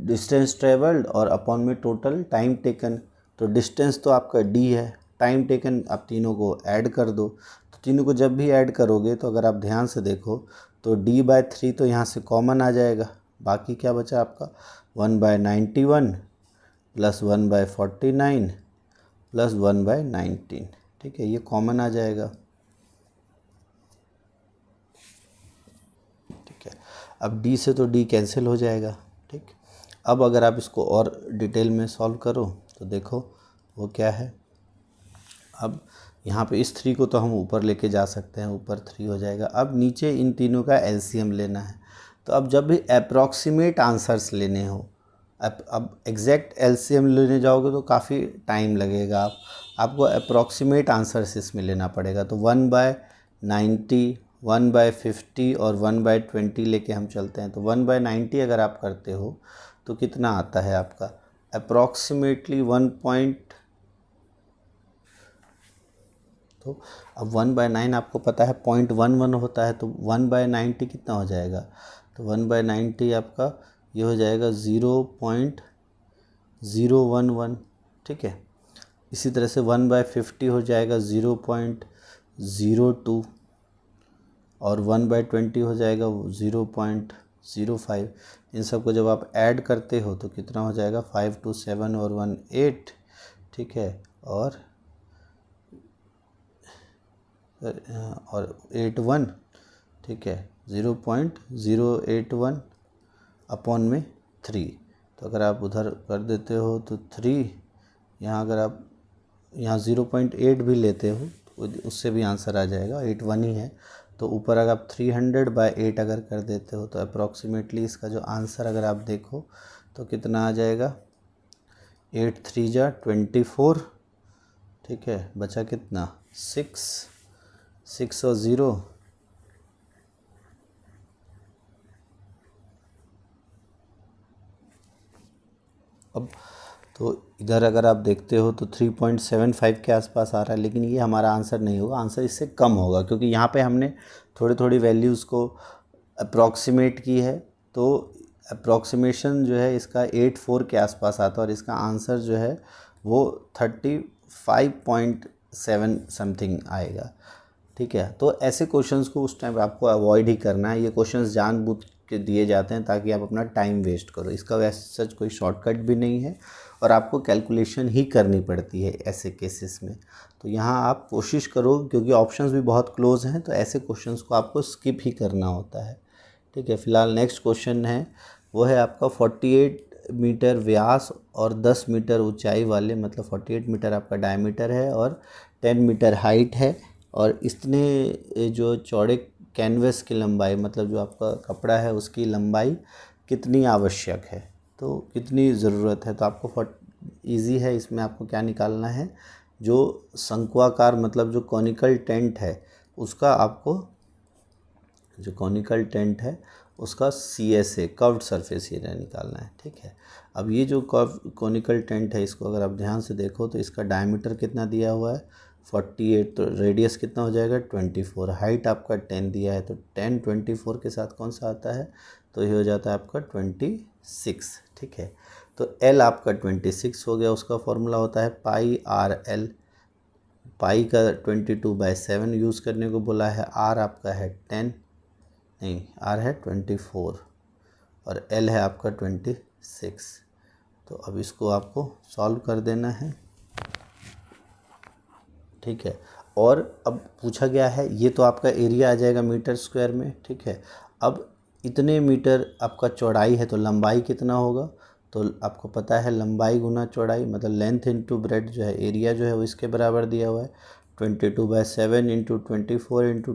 डिस्टेंस ट्रेवल्ड और अपॉन में टोटल टाइम टेकन। तो डिस्टेंस तो आपका d है, टाइम टेकन आप तीनों को ऐड कर दो। तो तीनों को जब भी ऐड करोगे तो अगर आप ध्यान से देखो तो d/3 तो यहाँ से कॉमन आ जाएगा, बाकी क्या बचा आपका 1/91 प्लस 1/49 प्लस 1/19, ठीक है, ये कॉमन आ जाएगा, ठीक है। अब d से तो d कैंसिल हो जाएगा, ठीक। अब अगर आप इसको और डिटेल में सॉल्व करो तो देखो वो क्या है। अब यहाँ पे इस 3 को तो हम ऊपर लेके जा सकते हैं, ऊपर 3 हो जाएगा। अब नीचे इन तीनों का एलसीएम लेना है। तो अब जब भी अप्रॉक्सीमेट आंसर्स लेने हो, अब एग्जैक्ट एलसीएम लेने जाओगे तो काफ़ी टाइम लगेगा, आपको अप्रॉक्सीमेट आंसर्स इसमें लेना पड़ेगा। तो 1/90 1/50 और 1/20 लेके हम चलते हैं, तो 1/90 अगर आप करते हो तो कितना आता है आपका अप्रॉक्सीमेटली 1 पॉइंट। तो अब 1/9 आपको पता है 0.11 होता है, तो 1/90 कितना हो जाएगा, तो 1/90 आपका ये हो जाएगा 0.011। ठीक है, इसी तरह से 1/50 हो जाएगा 0.02 और 1/20 हो जाएगा 0.05। इन सब को जब आप ऐड करते हो तो कितना हो जाएगा 5 2 7 और 1 8। ठीक है, और 8 1। ठीक है, 0.081 अपॉन में 3। तो अगर आप उधर कर देते हो तो 3, यहाँ अगर आप यहाँ 0.8 भी लेते हो तो उससे भी आंसर आ जाएगा, 8 1 ही है। तो ऊपर अगर आप 300/8 अगर कर देते हो तो अप्रॉक्सीमेटली इसका जो आंसर अगर आप देखो तो कितना आ जाएगा, 8 3 जा 24। ठीक है, बचा कितना 6 और 0। अब तो इधर अगर आप देखते हो तो 3.75 के आसपास आ रहा है, लेकिन ये हमारा आंसर नहीं होगा, आंसर इससे कम होगा क्योंकि यहाँ पे हमने थोड़ी थोड़ी वैल्यूज़ को अप्रॉक्सीमेट की है। तो अप्रॉक्सीमेशन जो है इसका 84 के आसपास आता है और इसका आंसर जो है वो 35.7 समथिंग आएगा। ठीक है, तो ऐसे क्वेश्चंस को उस टाइम आपको अवॉइड ही करना है। ये क्वेश्चंस जानबूझ के दिए जाते हैं ताकि आप अपना टाइम वेस्ट करो। इसका वैसे सच कोई शॉर्टकट भी नहीं है और आपको कैलकुलेशन ही करनी पड़ती है ऐसे केसेस में। तो यहाँ आप कोशिश करो, क्योंकि ऑप्शंस भी बहुत क्लोज हैं, तो ऐसे क्वेश्चंस को आपको स्किप ही करना होता है। ठीक है, फिलहाल नेक्स्ट क्वेश्चन है वो है आपका 48 मीटर व्यास और 10 मीटर ऊंचाई वाले, मतलब 48 मीटर आपका डायमीटर है और 10 मीटर हाइट है, और इतने जो चौड़े कैनवस की लंबाई, मतलब जो आपका कपड़ा है उसकी लंबाई कितनी आवश्यक है, तो कितनी ज़रूरत है। तो आपको ईजी है, इसमें आपको क्या निकालना है, जो शंक्वाकार मतलब जो कॉनिकल टेंट है उसका आपको, जो कॉनिकल टेंट है उसका CSA कर्व्ड सरफेस एरिया निकालना है। ठीक है, अब ये जो कर्व कॉनिकल टेंट है इसको अगर आप ध्यान से देखो तो इसका डायमीटर कितना दिया हुआ है 48, तो रेडियस कितना हो जाएगा 24, हाइट आपका 10 दिया है, तो 10 24 के साथ कौन सा आता है, तो ये हो जाता है आपका 26। ठीक है, तो L आपका 26 हो गया, उसका फॉर्मूला होता है πRL। पाई का 22/7 यूज़ करने को बोला है, R आपका है 10, नहीं R है 24 और L है आपका 26। तो अब इसको आपको सॉल्व कर देना है। ठीक है, और अब पूछा गया है, ये तो आपका एरिया आ जाएगा मीटर स्क्वायर में। ठीक है, अब इतने मीटर आपका चौड़ाई है तो लंबाई कितना होगा, तो आपको पता है लंबाई गुना चौड़ाई मतलब लेंथ इंटू ब्रेड जो है, एरिया जो है वो इसके बराबर दिया हुआ है 22/7 इंटू 24 इंटू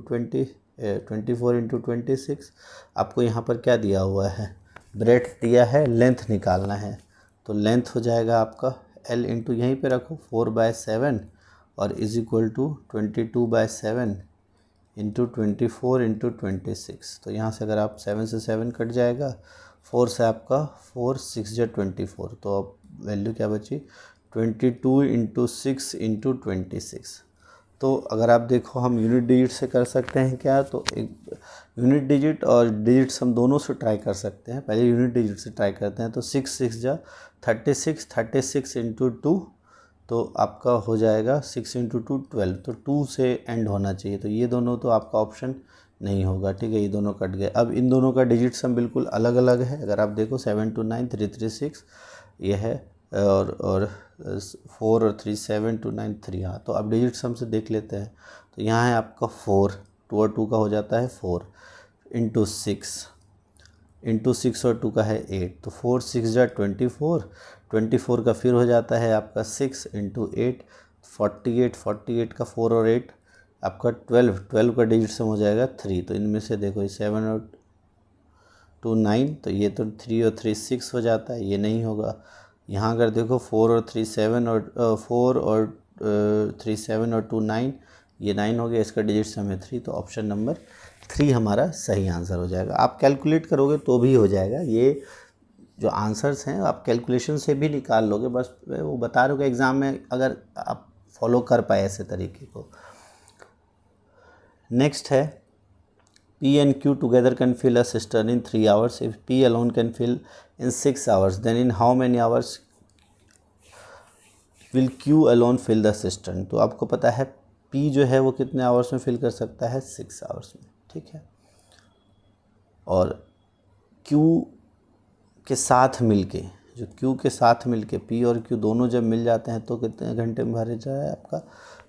24 इंटू 26। आपको यहाँ पर क्या दिया हुआ है, ब्रेड दिया है, लेंथ निकालना है, तो लेंथ हो जाएगा आपका L इंटू यहीं पे रखो 4/7 और is equal to 22/7 into 24 into 26। तो यहाँ से अगर आप 7 से 7 कट जाएगा, 4 से आपका 4 6 या 24, तो अब वैल्यू क्या बची 22 इंटू 6 इंटू 26। तो अगर आप देखो हम यूनिट डिजिट से कर सकते हैं क्या, तो एक यूनिट डिजिट और डिजिट्स हम दोनों से ट्राई कर सकते हैं। पहले यूनिट डिजिट से ट्राई करते हैं, तो 6 6 जा 36, 36 इंटू 2, तो आपका हो जाएगा 6 इंटू 2 12, तो 2 से एंड होना चाहिए, तो ये दोनों तो आपका ऑप्शन नहीं होगा। ठीक है, ये दोनों कट गए। अब इन दोनों का डिजिट सम बिल्कुल अलग अलग है। अगर आप देखो 7 2 9 3 3 6 ये है, और 4 और 3 7 2 9 3। हाँ, तो अब डिजिट सम से देख लेते हैं। तो यहाँ है आपका 4, 2 और 2 का हो जाता है 4 इंटू 6 इंटू 6 और 2 का है 8, तो 4 6 जा 24 का फिर हो जाता है आपका 6 इंटू 8 48 का 4 और 8 आपका 12 का डिजिट सम हो जाएगा 3। तो इनमें से देखो 7 और 2 9, तो ये तो 3 और 3 6 हो जाता है, ये नहीं होगा। यहाँ अगर देखो 4 और 3 7 और 4 और 3 7 और 2 9, ये 9 हो गया, इसका डिजिट्स हमें 3, तो ऑप्शन नंबर 3 हमारा सही आंसर हो जाएगा। आप कैलकुलेट करोगे तो भी हो जाएगा, ये जो आंसर्स हैं आप कैलकुलेशन से भी निकाल लोगे, बस वो बता रहे हो कि एग्ज़ाम में अगर आप फॉलो कर पाए ऐसे तरीके को। नेक्स्ट है P and Q together can fill a cistern in 3 hours. If P alone can fill in 6 hours, then in how many hours will Q alone fill the cistern? तो आपको पता है P जो है वो कितने आवर्स में फिल कर सकता है, 6 आवर्स में, ठीक है। और Q के साथ मिलके, जो Q के साथ मिलके P और Q दोनों जब मिल जाते हैं तो कितने घंटे में भरे जाए आपका,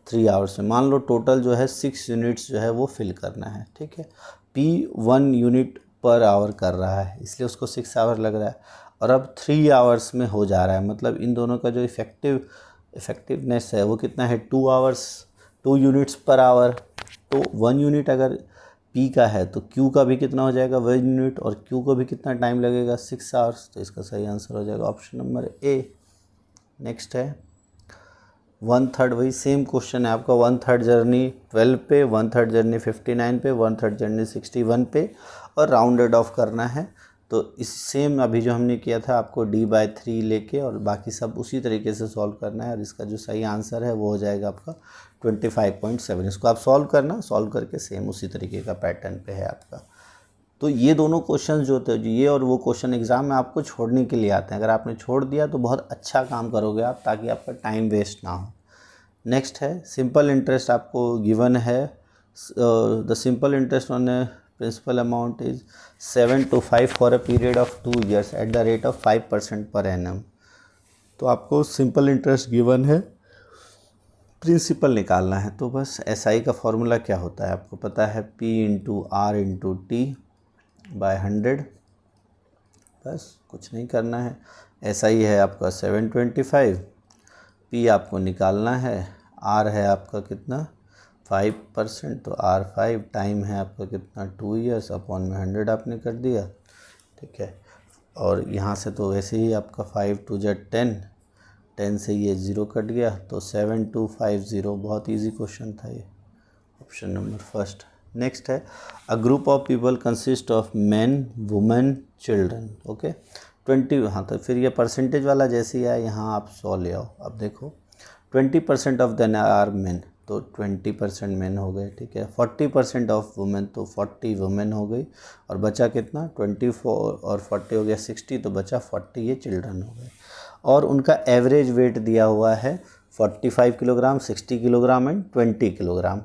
3 आवर्स में। मान लो टोटल जो है 6 यूनिट्स जो है वो फिल करना है, ठीक है। P 1 यूनिट पर आवर कर रहा है, इसलिए उसको 6 आवर लग रहा है, और अब 3 आवर्स में हो जा रहा है, मतलब इन दोनों का जो इफ़ेक्टिवनेस है वो कितना है, 2 आवर्स, 2 यूनिट्स पर आवर। तो 1 यूनिट अगर P का है तो Q का भी कितना हो जाएगा, 1 यूनिट, और Q को भी कितना टाइम लगेगा, 6 आवर्स। तो इसका सही आंसर हो जाएगा ऑप्शन नंबर A। नेक्स्ट है 1/3, वही सेम क्वेश्चन है आपका, 1/3 जर्नी 12 पे, 1/3 जर्नी 59 पे, 1/3 जर्नी 61 पे, और राउंडेड ऑफ करना है। तो इस सेम अभी जो हमने किया था, आपको D/3 लेके और बाकी सब उसी तरीके से सॉल्व करना है, और इसका जो सही आंसर है वो हो जाएगा आपका 25.7। इसको आप सॉल्व करना, सॉल्व करके सेम उसी तरीके का पैटर्न पे है आपका। तो ये दोनों क्वेश्चन जो होते हैं, ये और वो क्वेश्चन एग्ज़ाम में आपको छोड़ने के लिए आते हैं। अगर आपने छोड़ दिया तो बहुत अच्छा काम करोगे आप, ताकि आपका टाइम वेस्ट ना हो। नेक्स्ट है सिंपल इंटरेस्ट, आपको गिवन है the simple interest on a principal amount is 7 to 5 for a period of 2 years at the rate of 5% per annum. तो आपको सिंपल इंटरेस्ट गिवन है, प्रिंसिपल निकालना है। तो बस SI का फॉर्मूला क्या होता है आपको पता है, P × R × T बाय 100। बस कुछ नहीं करना है। SI है आपका 725, P आपको निकालना है, R है आपका कितना 5%, तो R5, टाइम है आपका कितना 2 years, अपॉन में 100 आपने कर दिया, ठीक है। और यहाँ से तो वैसे ही आपका 5 2 जा 10, 10 से ये 0 कट गया, तो 7250। बहुत इजी क्वेश्चन था ये, ऑप्शन नंबर फर्स्ट। नेक्स्ट है a group of people consist of man, women, children. Okay 20, हाँ तो फिर ये परसेंटेज वाला जैसे ही है, यहाँ आप 100 ले आओ। अब देखो 20% ऑफ देन आर मेन, तो 20% मेन हो गए, ठीक है। 40% ऑफ वुमेन, तो 40 वुमेन हो गई, और बचा कितना 24 और 40 हो गया 60, तो बचा 40, ये चिल्ड्रन हो गए। और उनका एवरेज वेट दिया हुआ है 45 किलोग्राम, 60 किलोग्राम एंड 20 किलोग्राम।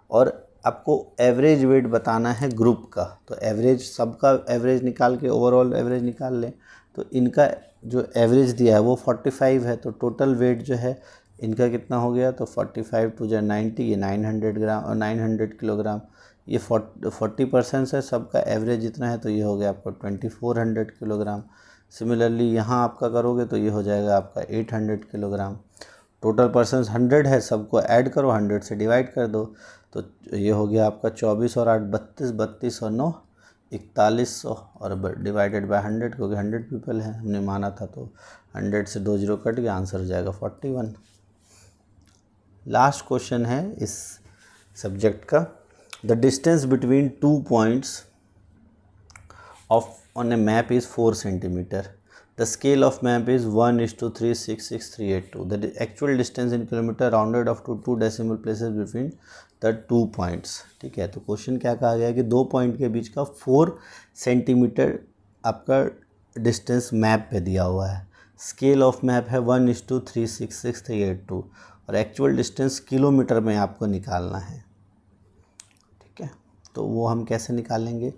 और आपको एवरेज वेट बताना है ग्रुप का, तो एवरेज सबका एवरेज निकाल के ओवरऑल एवरेज निकाल लें। तो इनका जो एवरेज दिया है वो 45 है, तो टोटल वेट जो है इनका कितना हो गया, तो 45 2 जा 90, ये 900 ग्राम और 900 किलोग्राम। ये 40% है, सबका एवरेज जितना है, तो ये हो गया आपको 2400 किलोग्राम। सिमिलरली यहाँ आपका करोगे तो ये हो जाएगा आपका 800 किलोग्राम। टोटल पर्सन्स 100 है, सबको ऐड करो, 100 से डिवाइड कर दो, तो ये हो गया आपका 24 और 8 32, 32 और 9 4100, और डिवाइडेड बाय 100, क्योंकि 100 पीपल हैं हमने माना था, तो 100 से 2 0 कट गया, आंसर हो जाएगा 41। लास्ट क्वेश्चन है इस सब्जेक्ट का, the distance between 2 points of on A map is 4 centimetre. The scale of map is 1:366382. The actual distance in kilometer rounded off to 2 decimal places between the 2 points. ठीक है, तो क्वेश्चन क्या कहा गया है कि 2 पॉइंट के बीच का 4 सेंटीमीटर आपका डिस्टेंस मैप पे दिया हुआ है। स्केल ऑफ मैप है 1:366382, और एक्चुअल डिस्टेंस किलोमीटर में आपको निकालना है, ठीक है। तो वो हम कैसे निकालेंगे,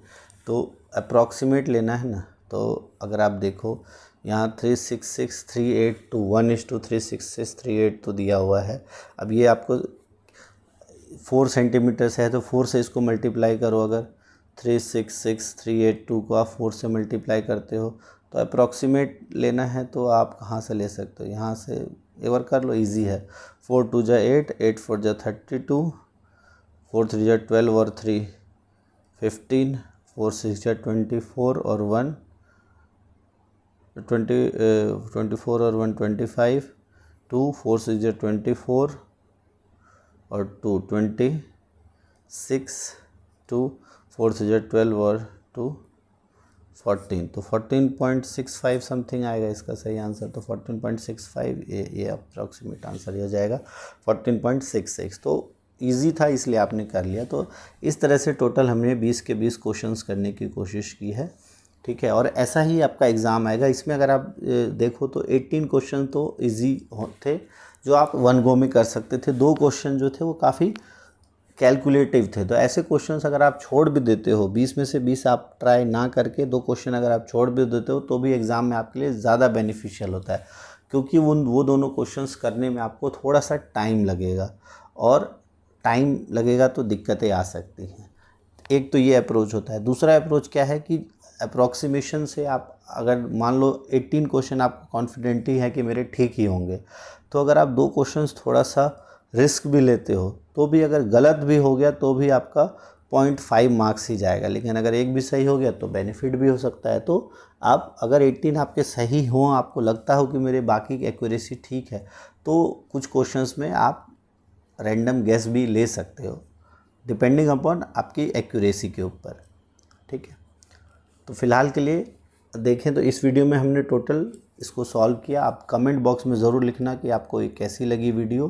तो अप्रॉक्सीमेट लेना है ना। तो अगर आप देखो यहाँ 366,382 1:366,382 दिया हुआ है। अब ये आपको 4 सेंटीमीटर से है, तो 4 से इसको मल्टीप्लाई करो। अगर 366,382 को आप 4 से मल्टीप्लाई करते हो, तो अप्रॉक्सीमेट लेना है, तो आप कहाँ से ले सकते हो, यहाँ से एक बार कर लो, इजी है। 4 2 जा 8, 8 4 जा 32, 4 3 जा 12 और 3 15, 4 6 जा 24 और 1 24 और 1 25, 2 4 6 जा 24 और 226, 2 4 से 12 और 2 14, तो 14.65 समथिंग आएगा इसका सही आंसर। तो 14.65 ये अप्रॉक्सीमेट आंसर हो जाएगा 14.66। तो इजी था इसलिए आपने कर लिया। तो इस तरह से टोटल हमने 20 के 20 क्वेश्चंस करने की कोशिश की है, ठीक है। और ऐसा ही आपका एग्ज़ाम आएगा। इसमें अगर आप देखो तो 18 क्वेश्चन तो इजी थे जो आप वन गो में कर सकते थे। 2 क्वेश्चन जो थे वो काफ़ी कैलकुलेटिव थे। तो ऐसे क्वेश्चंस अगर आप छोड़ भी देते हो, 20 में से 20 आप ट्राई ना करके 2 क्वेश्चन अगर आप छोड़ भी देते हो तो भी एग्ज़ाम में आपके लिए ज़्यादा बेनिफिशियल होता है, क्योंकि वो दोनों क्वेश्चंस करने में आपको थोड़ा सा टाइम लगेगा, और टाइम लगेगा तो दिक्कतें आ सकती हैं। एक तो ये अप्रोच होता है। दूसरा अप्रोच क्या है कि अप्रॉक्सीमेशन से आप अगर मान लो 18 क्वेश्चन आपको कॉन्फिडेंट ही है कि मेरे ठीक ही होंगे, तो अगर आप 2 क्वेश्चंस थोड़ा सा रिस्क भी लेते हो तो भी अगर गलत भी हो गया तो भी आपका 0.5 मार्क्स ही जाएगा। लेकिन अगर एक भी सही हो गया तो बेनिफिट भी हो सकता है। तो आप अगर 18 आपके सही हों, आपको लगता हो कि मेरे बाकी की एक्यूरेसी ठीक है, तो कुछ क्वेश्चंस में आप रैंडम गेस भी ले सकते हो, डिपेंडिंग अपॉन आपकी एक्यूरेसी के ऊपर, ठीक है। तो फ़िलहाल के लिए देखें तो इस वीडियो में हमने टोटल इसको सॉल्व किया। आप कमेंट बॉक्स में ज़रूर लिखना कि आपको ये कैसी लगी वीडियो,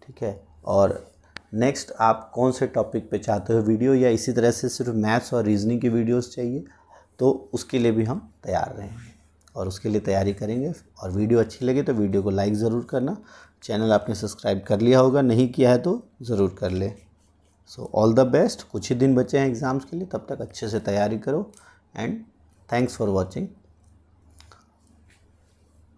ठीक है। और नेक्स्ट आप कौन से टॉपिक पे चाहते हो वीडियो, या इसी तरह से सिर्फ मैथ्स और रीजनिंग की वीडियोस चाहिए, तो उसके लिए भी हम तैयार रहेंगे और उसके लिए तैयारी करेंगे। और वीडियो अच्छी लगे तो वीडियो को लाइक ज़रूर करना। चैनल आपने सब्सक्राइब कर लिया होगा, नहीं किया है तो ज़रूर कर ले। So all the best. कुछ ही दिन बचे हैं एग्ज़ाम्स के लिए, तब तक अच्छे से तैयारी करो एंड थैंक्स फॉर वॉचिंग।